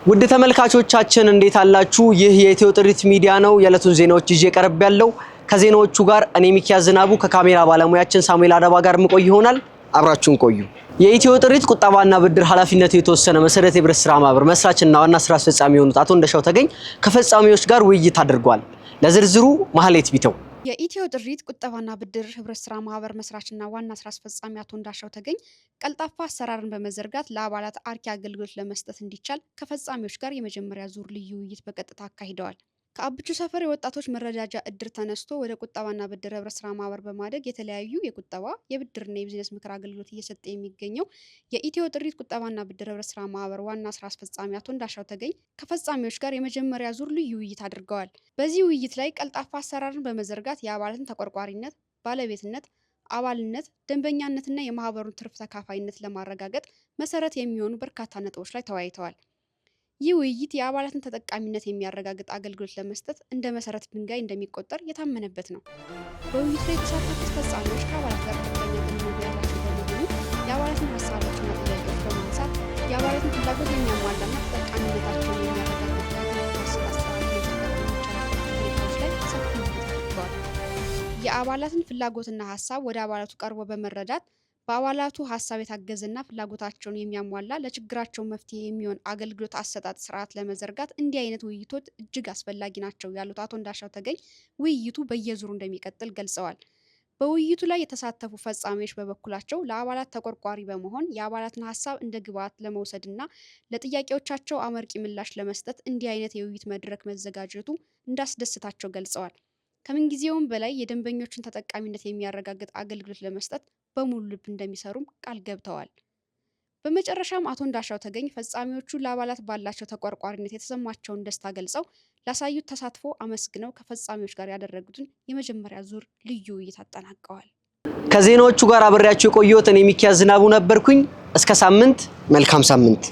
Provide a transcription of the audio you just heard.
ውድ ተመልካቾቻችን እንዴት አላችሁ? ይህ የኢትዮ ጥሪት ሚዲያ ነው። የዕለቱን ዜናዎች ይዤ ቀርብ ያለው ከዜናዎቹ ጋር እኔ ሚኪያዝ ዝናቡ ከካሜራ ባለሙያችን ሳሙኤል አደባ ጋር መቆይ ይሆናል። አብራችሁን ቆዩ። የኢትዮ ጥሪት ቁጠባና ብድር ኃላፊነቱ የተወሰነ መሰረት የብረት ስራ ማህበር መስራችና ዋና ስራ አስፈጻሚ የሆኑት አቶ እንደሻው ተገኝ ከፈጻሚዎች ጋር ውይይት አድርጓል። ለዝርዝሩ ማህሌት ቢተው። የኢትዮ ጥሪት ቁጠባና ብድር ህብረት ስራ ማህበር መስራችና ዋና ስራ አስፈጻሚ አቶ እንዳሻው ተገኝ ቀልጣፋ አሰራርን በመዘርጋት ለአባላት አርኪ አገልግሎት ለመስጠት እንዲቻል ከፈጻሚዎች ጋር የመጀመሪያ ዙር ልዩ ውይይት በቀጥታ አካሂደዋል። ከአብቹ ሰፈር የወጣቶች መረዳጃ እድር ተነስቶ ወደ ቁጠባና ብድር ህብረት ስራ ማህበር በማደግ የተለያዩ የቁጠባ የብድርና የቢዝነስ ምክር አገልግሎት እየሰጠ የሚገኘው የኢትዮ ጥሪት ቁጠባና ብድር ህብረት ስራ ማህበር ዋና ስራ አስፈጻሚ አቶ እንዳሻው ተገኝ ከፈጻሚዎች ጋር የመጀመሪያ ዙር ልዩ ውይይት አድርገዋል። በዚህ ውይይት ላይ ቀልጣፋ አሰራርን በመዘርጋት የአባላትን ተቆርቋሪነት፣ ባለቤትነት፣ አባልነት፣ ደንበኛነትና የማህበሩን ትርፍ ተካፋይነት ለማረጋገጥ መሰረት የሚሆኑ በርካታ ነጥቦች ላይ ተወያይተዋል። ይህ ውይይት የአባላትን ተጠቃሚነት የሚያረጋግጥ አገልግሎት ለመስጠት እንደ መሰረት ድንጋይ እንደሚቆጠር የታመነበት ነው። በውይይቱ ላይ የተሳተፉት ፈጻሚዎች ከአባላት ጋር ከፍተኛ ግንኙነት ያላቸው በመሆኑ የአባላትን ሀሳቦችና ጥያቄዎች በማንሳት የአባላትን ፍላጎት የሚያሟላና ተጠቃሚነታቸውን የሚያረጋግጥ የአባላትን ፍላጎትና ሀሳብ ወደ አባላቱ ቀርቦ በመረዳት በአባላቱ ሀሳብ የታገዘና ፍላጎታቸውን የሚያሟላ ለችግራቸው መፍትሄ የሚሆን አገልግሎት አሰጣጥ ስርዓት ለመዘርጋት እንዲህ አይነት ውይይቶች እጅግ አስፈላጊ ናቸው ያሉት አቶ እንዳሻው ተገኝ ውይይቱ በየዙሩ እንደሚቀጥል ገልጸዋል። በውይይቱ ላይ የተሳተፉ ፈጻሚዎች በበኩላቸው ለአባላት ተቆርቋሪ በመሆን የአባላትን ሀሳብ እንደ ግብዓት ለመውሰድና ለጥያቄዎቻቸው አመርቂ ምላሽ ለመስጠት እንዲህ አይነት የውይይት መድረክ መዘጋጀቱ እንዳስደስታቸው ገልጸዋል። ከምንጊዜውም በላይ የደንበኞችን ተጠቃሚነት የሚያረጋግጥ አገልግሎት ለመስጠት በሙሉ ልብ እንደሚሰሩም ቃል ገብተዋል። በመጨረሻም አቶ እንዳሻው ተገኝ ፈጻሚዎቹ ለአባላት ባላቸው ተቆርቋሪነት የተሰማቸውን ደስታ ገልጸው ላሳዩት ተሳትፎ አመስግነው ከፈጻሚዎች ጋር ያደረጉትን የመጀመሪያ ዙር ልዩ ውይይት አጠናቀዋል። ከዜናዎቹ ጋር አብሬያችሁ የቆየሁት እኔ ሚኪያዝ ዝናቡ ነበርኩኝ። እስከ ሳምንት፣ መልካም ሳምንት።